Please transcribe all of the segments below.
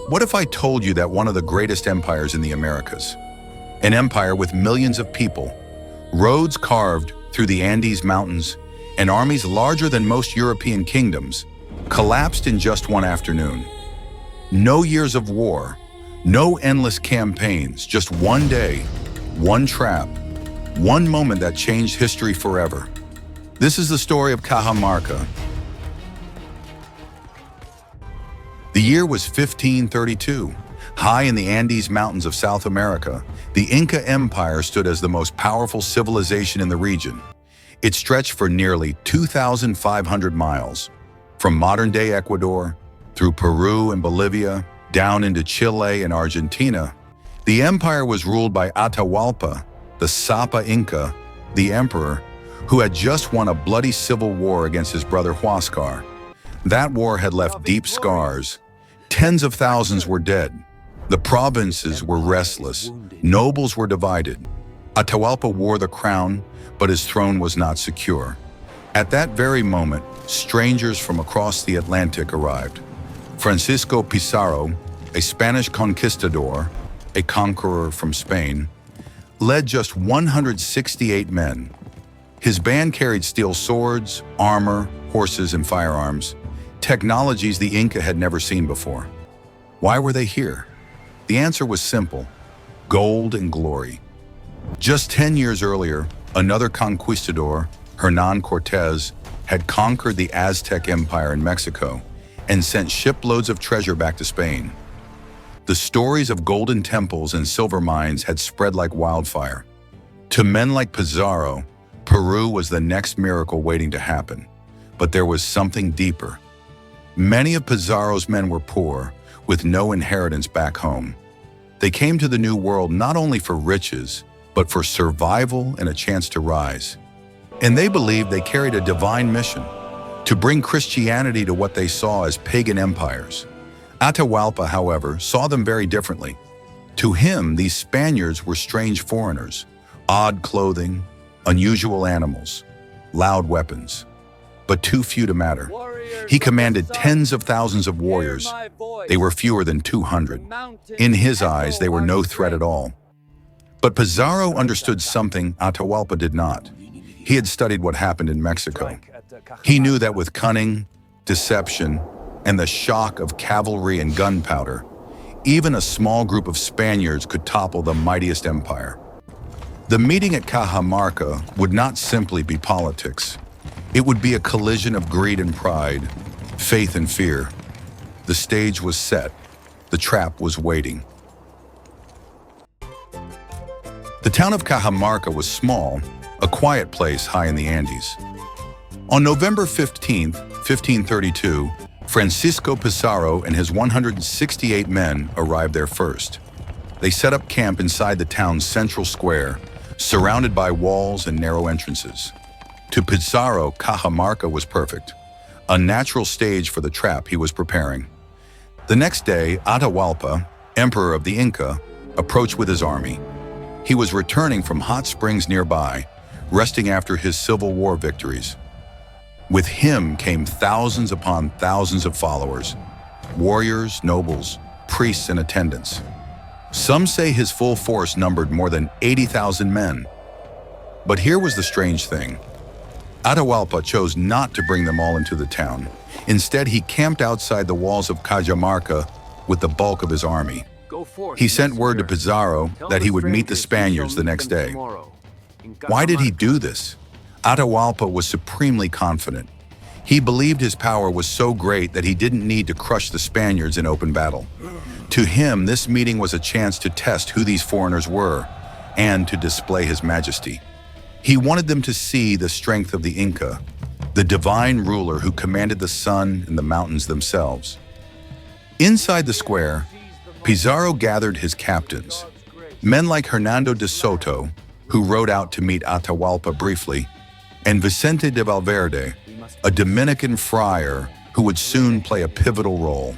What if I told you that one of the greatest empires in the Americas, an empire with millions of people, roads carved through the Andes Mountains, and armies larger than most European kingdoms, collapsed in just one afternoon? No years of war, no endless campaigns, just one day, one trap, one moment that changed history forever. This is the story of Cajamarca. The year was 1532. High in the Andes Mountains of South America, the Inca Empire stood as the most powerful civilization in the region. It stretched for nearly 2,500 miles, from modern-day Ecuador, through Peru and Bolivia, down into Chile and Argentina. The empire was ruled by Atahualpa, the Sapa Inca, the emperor, who had just won a bloody civil war against his brother Huascar. That war had left deep scars. Tens of thousands were dead. The provinces were restless. Nobles were divided. Atahualpa wore the crown, but his throne was not secure. At that very moment, strangers from across the Atlantic arrived. Francisco Pizarro, a Spanish conquistador, a conqueror from Spain, led just 168 men. His band carried steel swords, armor, horses, and firearms, technologies the Inca had never seen before. Why were they here? The answer was simple: gold and glory. Just 10 years earlier, another conquistador, Hernán Cortés, had conquered the Aztec Empire in Mexico and sent shiploads of treasure back to Spain. The stories of golden temples and silver mines had spread like wildfire. To men like Pizarro, Peru was the next miracle waiting to happen. But there was something deeper. Many of Pizarro's men were poor, with no inheritance back home. They came to the New World not only for riches, but for survival and a chance to rise. And they believed they carried a divine mission, to bring Christianity to what they saw as pagan empires. Atahualpa, however, saw them very differently. To him, these Spaniards were strange foreigners, odd clothing, unusual animals, loud weapons, but too few to matter. He commanded tens of thousands of warriors. They were fewer than 200. In his eyes, they were no threat at all. But Pizarro understood something Atahualpa did not. He had studied what happened in Mexico. He knew that with cunning, deception, and the shock of cavalry and gunpowder, even a small group of Spaniards could topple the mightiest empire. The meeting at Cajamarca would not simply be politics. It would be a collision of greed and pride, faith and fear. The stage was set. The trap was waiting. The town of Cajamarca was small, a quiet place high in the Andes. On November 15, 1532, Francisco Pizarro and his 168 men arrived there first. They set up camp inside the town's central square, surrounded by walls and narrow entrances. To Pizarro, Cajamarca was perfect, a natural stage for the trap he was preparing. The next day, Atahualpa, emperor of the Inca, approached with his army. He was returning from hot springs nearby, resting after his Civil War victories. With him came thousands upon thousands of followers, warriors, nobles, priests, and attendants. Some say his full force numbered more than 80,000 men. But here was the strange thing. Atahualpa chose not to bring them all into the town. Instead, he camped outside the walls of Cajamarca with the bulk of his army. He sent word to Pizarro that he would meet the Spaniards the next day. Why did he do this? Atahualpa was supremely confident. He believed his power was so great that he didn't need to crush the Spaniards in open battle. To him, this meeting was a chance to test who these foreigners were and to display his majesty. He wanted them to see the strength of the Inca, the divine ruler who commanded the sun and the mountains themselves. Inside the square, Pizarro gathered his captains, men like Hernando de Soto, who rode out to meet Atahualpa briefly, and Vicente de Valverde, a Dominican friar who would soon play a pivotal role.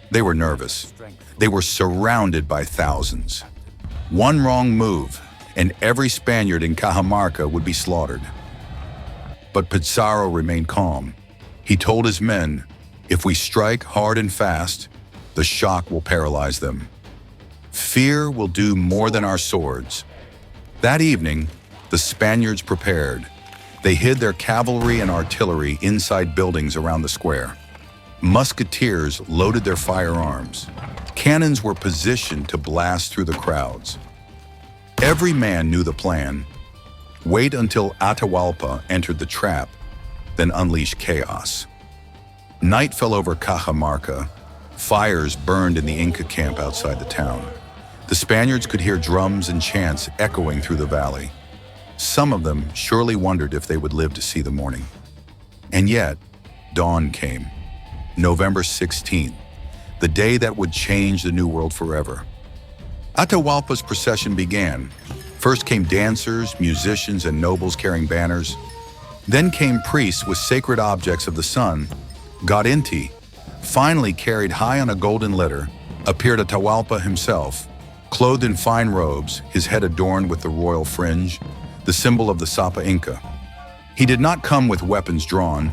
They were nervous. They were surrounded by thousands. One wrong move, and every Spaniard in Cajamarca would be slaughtered. But Pizarro remained calm. He told his men, "If we strike hard and fast, The shock will paralyze them. Fear will do more than our swords. That evening, the Spaniards prepared. They hid their cavalry and artillery inside buildings around the square. Musketeers loaded their firearms. Cannons were positioned to blast through the crowds. Every man knew the plan. Wait until Atahualpa entered the trap, then unleash chaos. Night fell over Cajamarca. Fires burned in the Inca camp outside the town. The Spaniards could hear drums and chants echoing through the valley. Some of them surely wondered if they would live to see the morning. And yet, dawn came. November 16th, the day that would change the New World forever. Atahualpa's procession began. First came dancers, musicians, and nobles carrying banners. Then came priests with sacred objects of the sun. God Inti, finally carried high on a golden litter, appeared Atahualpa himself, clothed in fine robes, his head adorned with the royal fringe, the symbol of the Sapa Inca. He did not come with weapons drawn.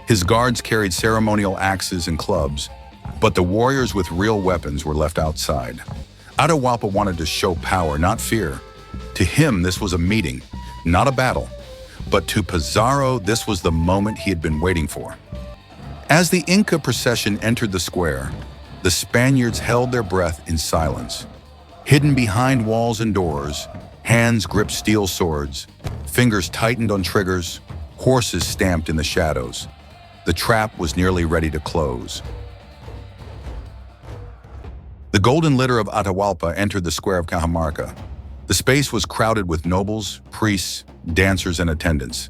His guards carried ceremonial axes and clubs, but the warriors with real weapons were left outside. Atahualpa wanted to show power, not fear. To him, this was a meeting, not a battle. But to Pizarro, this was the moment he had been waiting for. As the Inca procession entered the square, the Spaniards held their breath in silence. Hidden behind walls and doors, hands gripped steel swords, fingers tightened on triggers, horses stamped in the shadows. The trap was nearly ready to close. The golden litter of Atahualpa entered the square of Cajamarca. The space was crowded with nobles, priests, dancers, and attendants.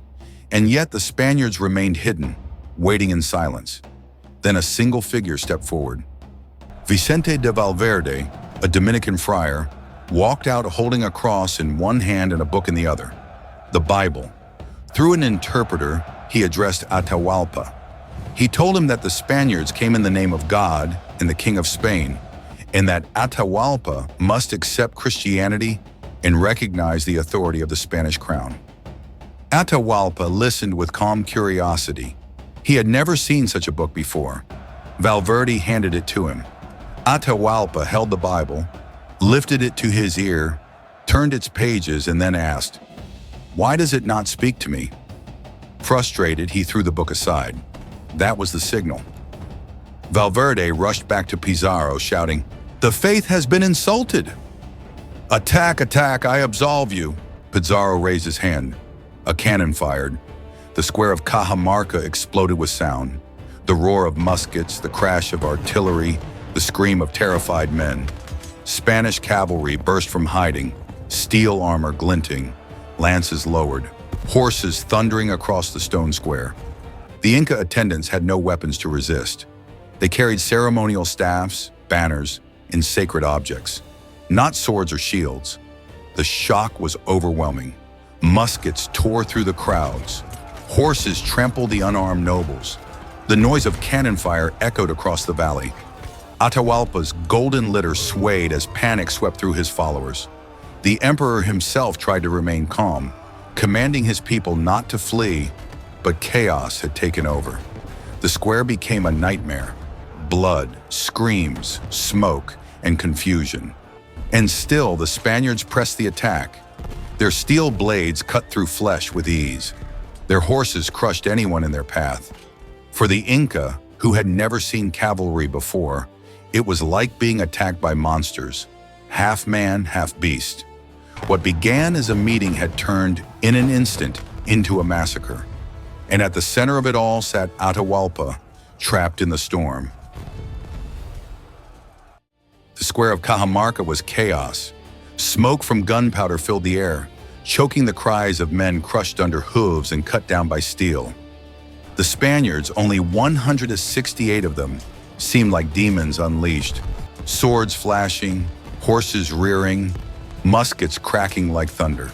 And yet the Spaniards remained hidden, waiting in silence. Then a single figure stepped forward. Vicente de Valverde, a Dominican friar, walked out holding a cross in one hand and a book in the other, the Bible. Through an interpreter, he addressed Atahualpa. He told him that the Spaniards came in the name of God and the King of Spain, and that Atahualpa must accept Christianity and recognize the authority of the Spanish crown. Atahualpa listened with calm curiosity. He had never seen such a book before. Valverde handed it to him. Atahualpa held the Bible, lifted it to his ear, turned its pages, and then asked, "Why does it not speak to me?" Frustrated, he threw the book aside. That was the signal. Valverde rushed back to Pizarro, shouting, "The faith has been insulted!" "Attack, attack, I absolve you!" Pizarro raised his hand. A cannon fired. The square of Cajamarca exploded with sound. The roar of muskets, the crash of artillery, the scream of terrified men. Spanish cavalry burst from hiding, steel armor glinting, lances lowered, horses thundering across the stone square. The Inca attendants had no weapons to resist. They carried ceremonial staffs, banners, and sacred objects, not swords or shields. The shock was overwhelming. Muskets tore through the crowds. Horses trampled the unarmed nobles. The noise of cannon fire echoed across the valley. Atahualpa's golden litter swayed as panic swept through his followers. The emperor himself tried to remain calm, commanding his people not to flee, but chaos had taken over. The square became a nightmare. Blood, screams, smoke, and confusion. And still, the Spaniards pressed the attack. Their steel blades cut through flesh with ease. Their horses crushed anyone in their path. For the Inca, who had never seen cavalry before, it was like being attacked by monsters, half man, half beast. What began as a meeting had turned, in an instant, into a massacre. And at the center of it all sat Atahualpa, trapped in the storm. The square of Cajamarca was chaos. Smoke from gunpowder filled the air, choking the cries of men crushed under hooves and cut down by steel. The Spaniards, only 168 of them, seemed like demons unleashed, swords flashing, horses rearing, muskets cracking like thunder.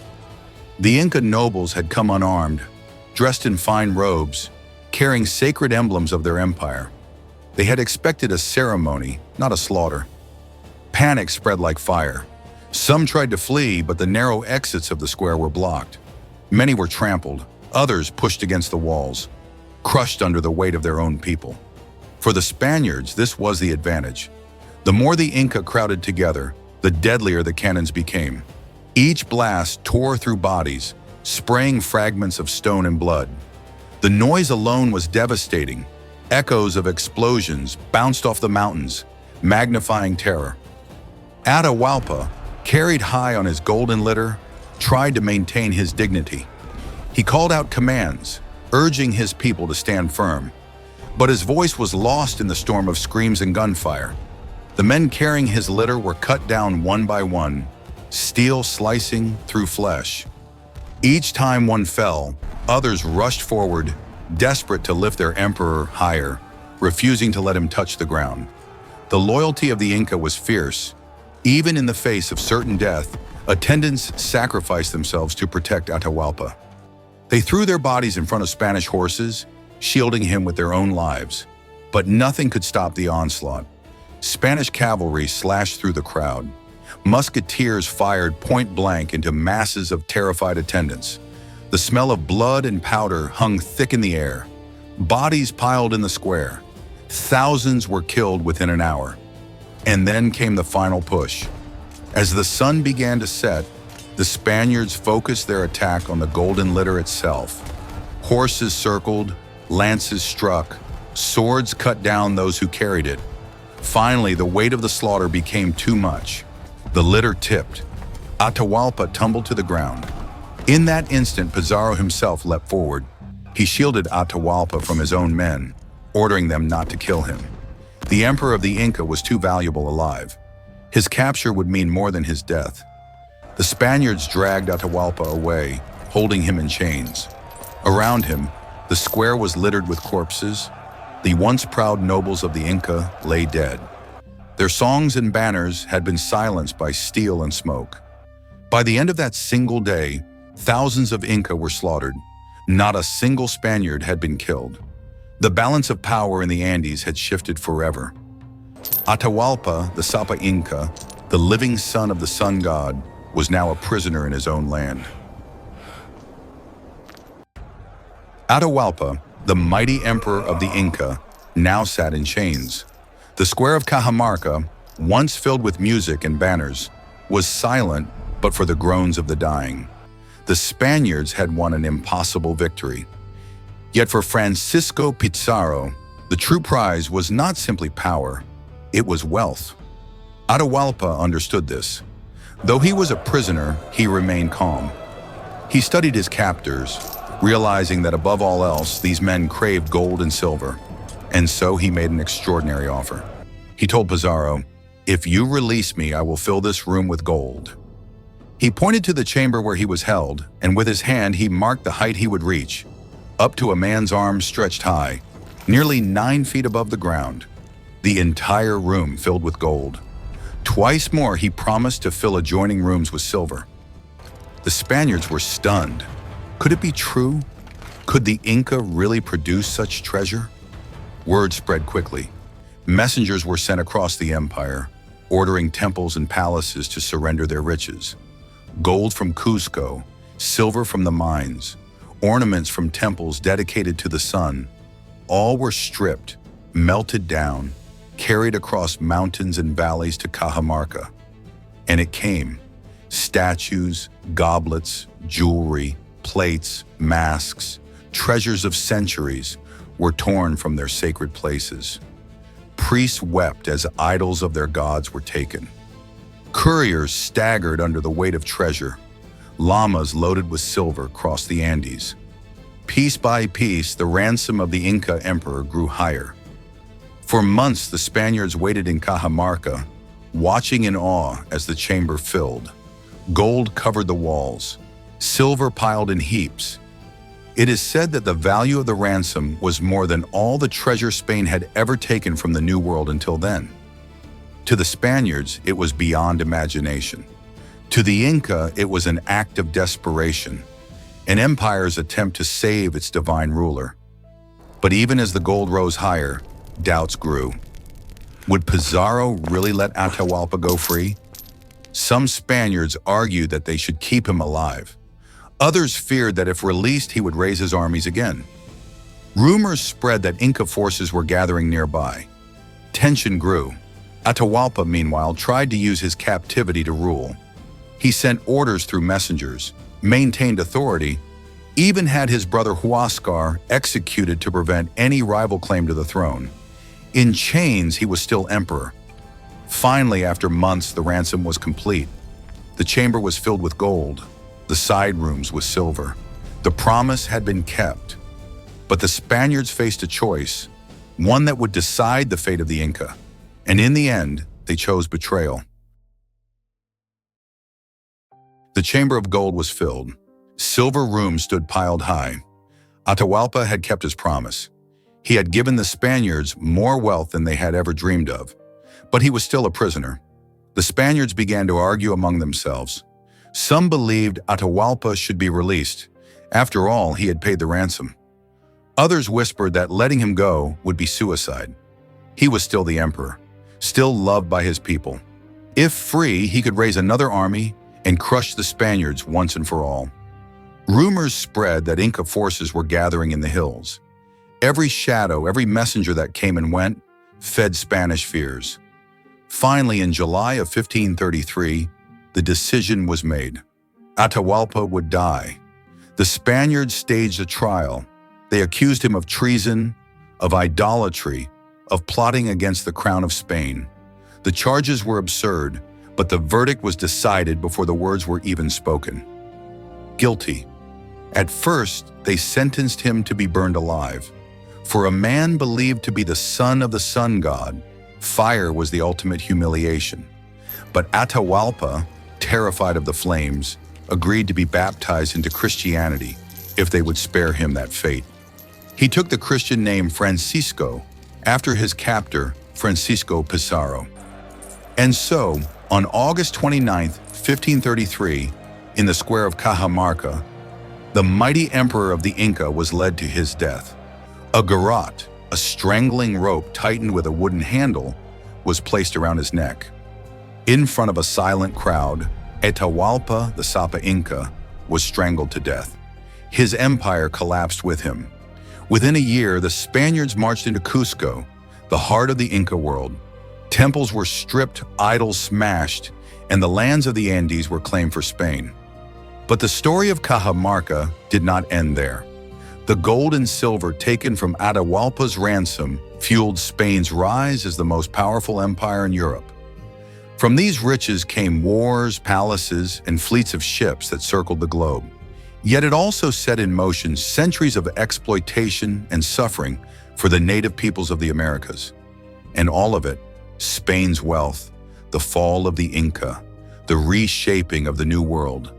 The Inca nobles had come unarmed, dressed in fine robes, carrying sacred emblems of their empire. They had expected a ceremony, not a slaughter. Panic spread like fire. Some tried to flee, but the narrow exits of the square were blocked. Many were trampled, others pushed against the walls, crushed under the weight of their own people. For the Spaniards, this was the advantage. The more the Inca crowded together, the deadlier the cannons became. Each blast tore through bodies, spraying fragments of stone and blood. The noise alone was devastating. Echoes of explosions bounced off the mountains, magnifying terror. Atahualpa, carried high on his golden litter, tried to maintain his dignity. He called out commands, urging his people to stand firm. But his voice was lost in the storm of screams and gunfire. The men carrying his litter were cut down one by one, steel slicing through flesh. Each time one fell, others rushed forward, desperate to lift their emperor higher, refusing to let him touch the ground. The loyalty of the Inca was fierce. Even in the face of certain death, attendants sacrificed themselves to protect Atahualpa. They threw their bodies in front of Spanish horses, shielding him with their own lives. But nothing could stop the onslaught. Spanish cavalry slashed through the crowd. Musketeers fired point blank into masses of terrified attendants. The smell of blood and powder hung thick in the air. Bodies piled in the square. Thousands were killed within an hour. And then came the final push. As the sun began to set, the Spaniards focused their attack on the golden litter itself. Horses circled, lances struck, swords cut down those who carried it. Finally, the weight of the slaughter became too much. The litter tipped. Atahualpa tumbled to the ground. In that instant, Pizarro himself leapt forward. He shielded Atahualpa from his own men, ordering them not to kill him. The emperor of the Inca was too valuable alive. His capture would mean more than his death. The Spaniards dragged Atahualpa away, holding him in chains. Around him, the square was littered with corpses. The once proud nobles of the Inca lay dead. Their songs and banners had been silenced by steel and smoke. By the end of that single day, thousands of Inca were slaughtered. Not a single Spaniard had been killed. The balance of power in the Andes had shifted forever. Atahualpa, the Sapa Inca, the living son of the sun god, was now a prisoner in his own land. Atahualpa, the mighty emperor of the Inca, now sat in chains. The square of Cajamarca, once filled with music and banners, was silent but for the groans of the dying. The Spaniards had won an impossible victory. Yet for Francisco Pizarro, the true prize was not simply power, it was wealth. Atahualpa understood this. Though he was a prisoner, he remained calm. He studied his captors, realizing that above all else, these men craved gold and silver. And so he made an extraordinary offer. He told Pizarro, "If you release me, I will fill this room with gold." He pointed to the chamber where he was held, and with his hand he marked the height he would reach, up to a man's arm stretched high, nearly 9 feet above the ground. The entire room filled with gold. Twice more he promised to fill adjoining rooms with silver. The Spaniards were stunned. Could it be true? Could the Inca really produce such treasure? Word spread quickly. Messengers were sent across the empire, ordering temples and palaces to surrender their riches. Gold from Cusco, silver from the mines, ornaments from temples dedicated to the sun, all were stripped, melted down, carried across mountains and valleys to Cajamarca. And it came. Statues, goblets, jewelry, plates, masks, treasures of centuries were torn from their sacred places. Priests wept as idols of their gods were taken. Couriers staggered under the weight of treasure. Llamas loaded with silver crossed the Andes. Piece by piece, the ransom of the Inca emperor grew higher. For months, the Spaniards waited in Cajamarca, watching in awe as the chamber filled. Gold covered the walls, silver piled in heaps. It is said that the value of the ransom was more than all the treasure Spain had ever taken from the New World until then. To the Spaniards, it was beyond imagination. To the Inca, it was an act of desperation, an empire's attempt to save its divine ruler. But even as the gold rose higher, doubts grew. Would Pizarro really let Atahualpa go free? Some Spaniards argued that they should keep him alive. Others feared that if released, he would raise his armies again. Rumors spread that Inca forces were gathering nearby. Tension grew. Atahualpa, meanwhile, tried to use his captivity to rule. He sent orders through messengers, maintained authority, even had his brother Huascar executed to prevent any rival claim to the throne. In chains, he was still emperor. Finally, after months, the ransom was complete. The chamber was filled with gold, the side rooms with silver. The promise had been kept. But the Spaniards faced a choice, one that would decide the fate of the Inca. And in the end, they chose betrayal. The chamber of gold was filled. Silver rooms stood piled high. Atahualpa had kept his promise. He had given the Spaniards more wealth than they had ever dreamed of. But he was still a prisoner. The Spaniards began to argue among themselves. Some believed Atahualpa should be released. After all, he had paid the ransom. Others whispered that letting him go would be suicide. He was still the emperor, still loved by his people. If free, he could raise another army and crush the Spaniards once and for all. Rumors spread that Inca forces were gathering in the hills. Every shadow, every messenger that came and went, fed Spanish fears. Finally, in July of 1533, the decision was made. Atahualpa would die. The Spaniards staged a trial. They accused him of treason, of idolatry, of plotting against the crown of Spain. The charges were absurd, but the verdict was decided before the words were even spoken. Guilty. At first, they sentenced him to be burned alive. For a man believed to be the son of the sun god, fire was the ultimate humiliation. But Atahualpa, terrified of the flames, agreed to be baptized into Christianity if they would spare him that fate. He took the Christian name Francisco after his captor, Francisco Pizarro. And so, on August 29, 1533, in the square of Cajamarca, the mighty emperor of the Inca was led to his death. A garrote, a strangling rope tightened with a wooden handle, was placed around his neck. In front of a silent crowd, Atahualpa, the Sapa Inca, was strangled to death. His empire collapsed with him. Within a year, the Spaniards marched into Cusco, the heart of the Inca world. Temples were stripped, idols smashed, and the lands of the Andes were claimed for Spain. But the story of Cajamarca did not end there. The gold and silver taken from Atahualpa's ransom fueled Spain's rise as the most powerful empire in Europe. From these riches came wars, palaces, and fleets of ships that circled the globe. Yet it also set in motion centuries of exploitation and suffering for the native peoples of the Americas. And all of it, Spain's wealth, the fall of the Inca, the reshaping of the New World,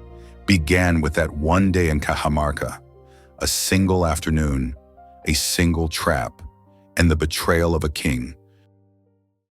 began with that one day in Cajamarca, a single afternoon, a single trap, and the betrayal of a king